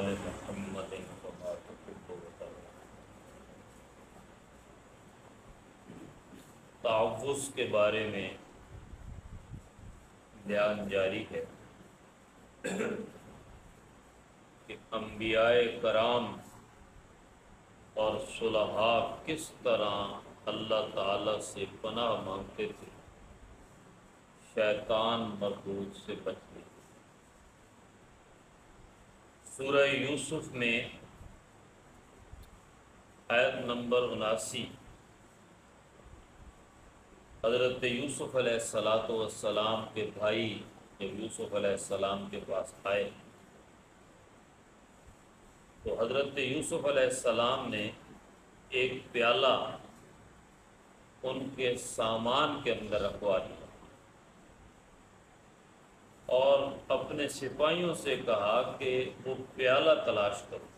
آل محمد كما تحب وترضى۔ تعوذ کے بارے میں بیان جاری ہے کہ انبیاء کرام اور صلحاء کس طرح اللہ تعالی سے پناہ مانگتے تھے شیطان مردود سے بچنے۔ سورہ یوسف میں آیت نمبر 79 حضرت یوسف علیہ السلام کے بھائی جب یوسف علیہ السلام کے پاس آئے تو حضرت یوسف علیہ السلام نے ایک پیالہ ان کے سامان کے اندر رکھوا دیا اور اپنے سپاہیوں سے کہا کہ وہ پیالہ تلاش کرو۔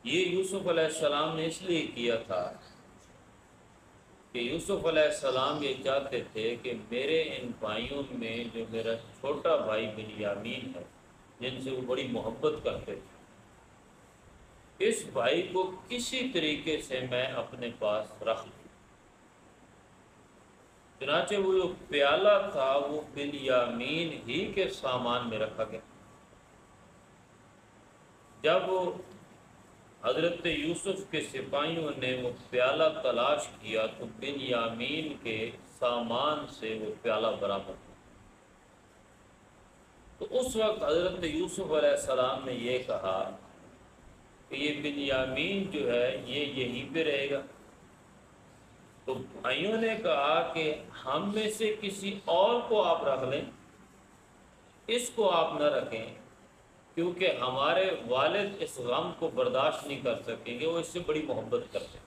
یہ یوسف علیہ السلام نے اس لیے کیا تھا کہ یوسف علیہ السلام یہ چاہتے تھے کہ میرے ان بھائیوں میں جو میرا چھوٹا بھائی بنیامین ہے جن سے وہ بڑی محبت کرتے تھے، اس بھائی کو کسی طریقے سے میں اپنے پاس رکھ لوں۔ چنانچہ وہ جو پیالہ تھا وہ بنیامین ہی کے سامان میں رکھا گیا۔ جب حضرت یوسف کے سپاہیوں نے وہ پیالہ تلاش کیا تو بنیامین کے سامان سے وہ پیالہ برآمد ہوا۔ تو اس وقت حضرت یوسف علیہ السلام نے یہ کہا کہ یہ بنیامین جو ہے یہ یہیں پہ رہے گا۔ تو بھائیوں نے کہا کہ ہم میں سے کسی اور کو آپ رکھ لیں، اس کو آپ نہ رکھیں کیونکہ ہمارے والد اس غم کو برداشت نہیں کر سکیں گے، وہ اس سے بڑی محبت کرتے ہیں۔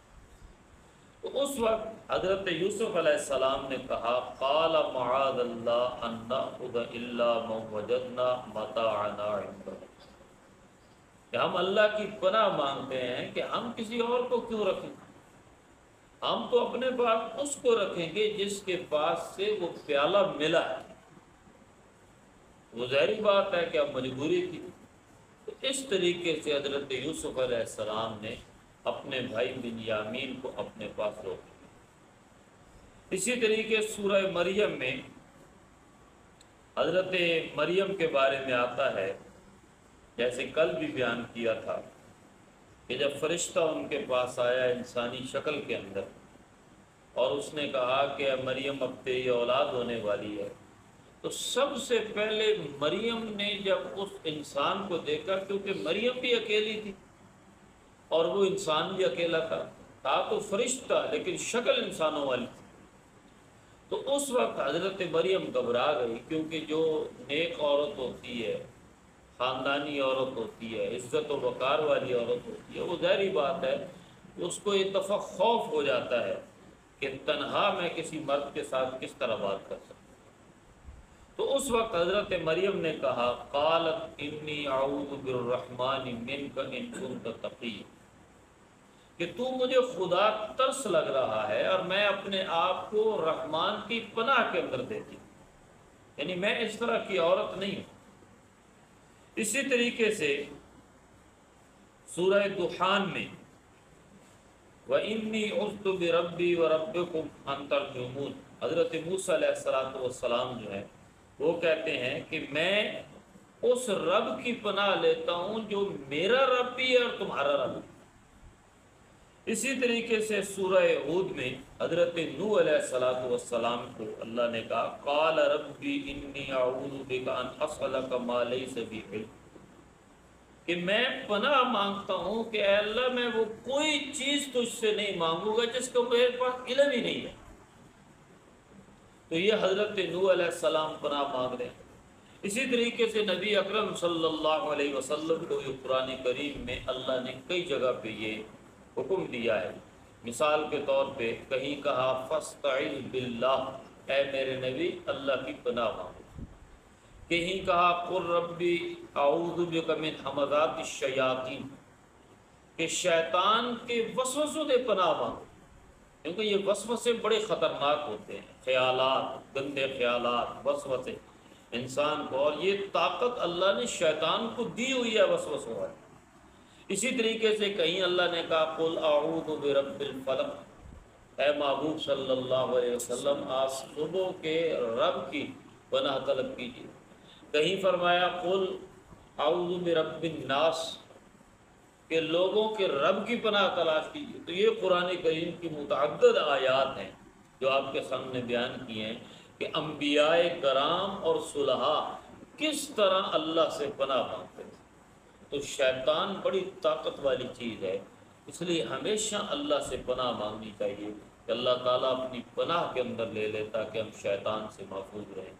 تو اس وقت حضرت یوسف علیہ السلام نے کہا قال معاذ اللہ ان نأخذ الا ما وجدنا متاعنا عنده، کہ ہم اللہ کی پناہ مانگتے ہیں کہ ہم کسی اور کو کیوں رکھیں، ہم تو اپنے پاس اس کو رکھیں گے جس کے پاس سے وہ پیالہ ملا ہے۔ وہ ظاہری بات ہے کہ اب مجبوری تھی۔ تو اس طریقے سے حضرت یوسف علیہ السلام نے اپنے بھائی بنیامین کو اپنے پاس روک لیا۔ اسی طریقے سورہ مریم میں حضرت مریم کے بارے میں آتا ہے، جیسے کل بھی بیان کیا تھا کہ جب فرشتہ ان کے پاس آیا انسانی شکل کے اندر اور اس نے کہا کہ مریم اب تیری اولاد ہونے والی ہے، تو سب سے پہلے مریم نے جب اس انسان کو دیکھا، کیونکہ مریم بھی اکیلی تھی اور وہ انسان بھی اکیلا تھا تو فرشتہ لیکن شکل انسانوں والی تھی، تو اس وقت حضرت مریم گھبرا گئی، کیونکہ جو نیک عورت ہوتی ہے، خاندانی عورت ہوتی ہے، عزت و وقار والی عورت ہوتی ہے، وہ ظاہری بات ہے کہ اس کو ایک دفعہ خوف ہو جاتا ہے کہ تنہا میں کسی مرد کے ساتھ کس طرح بات کر سکتا۔ تو اس وقت حضرت مریم نے کہا قالت انی اعوذ بالرحمن منک ان کنت تقی، کہ تو مجھے خدا ترس لگ رہا ہے اور میں اپنے آپ کو رحمان کی پناہ کے اندر دیتی ہوں، یعنی میں اس طرح کی عورت نہیں ہوں۔ اسی طریقے سے سورہ دخان میں وَإِنِّي عُذْتُ بِرَبِّي وَرَبِّكُمْ أَن تَرْجُمُونِ، حضرت موسیٰ علیہ السلام جو ہے وہ کہتے ہیں کہ میں اس رب کی پناہ لیتا ہوں جو میرا رب بھی ہے اور تمہارا رب بھی۔ اسی طریقے سے سورہ ہود میں حضرت نوح علیہ السلام کو اللہ نے کہا قال ربی انی اعوذ بک ان اسألک ما لیس بی علم، کہ میں پناہ مانگتا ہوں کہ اے اللہ میں وہ کوئی چیز تجھ سے نہیں مانگوں گا جس کا میرے پاس علم ہی نہیں ہے۔ تو یہ حضرت نوح علیہ السلام پناہ مانگ رہے ہیں۔ اسی طریقے سے نبی اکرم صلی اللہ علیہ وسلم کو یہ قرآن کریم میں اللہ نے کئی جگہ پہ یہ حکم دیا ہے۔ مثال کے طور پہ کہیں کہا فاستعذ باللہ، اے میرے نبی اللہ کی پناہ مانگو، کہیں کہا قل ربی اعوذ بک من حمزات الشیاطین، کہ شیطان کے وسوسوں سے پناہ مانگو، کیونکہ یہ وسوسے بڑے خطرناک ہوتے ہیں، خیالات، گندے خیالات، وسوسے، انسان کو، اور یہ طاقت اللہ نے شیطان کو دی ہوئی ہے وسوسوں ہے۔ اسی طریقے سے کہیں اللہ نے کہا قل اعوذ برب الفلق، اے محبوب صلی اللہ علیہ وسلم آپ صبح کے رب کی پناہ طلب کیجیے۔ کہیں فرمایا قل اعوذ برب الناس، کہ لوگوں کے رب کی پناہ تلاش کیجیے۔ تو یہ قرآن کریم کی متعدد آیات ہیں جو آپ کے سامنے بیان کیے ہیں کہ انبیاء کرام اور صلحاء کس طرح اللہ سے پناہ مانگتے تھے۔ تو شیطان بڑی طاقت والی چیز ہے، اس لیے ہمیشہ اللہ سے پناہ مانگنی چاہیے کہ اللہ تعالیٰ اپنی پناہ کے اندر لے لے تاکہ ہم شیطان سے محفوظ رہیں۔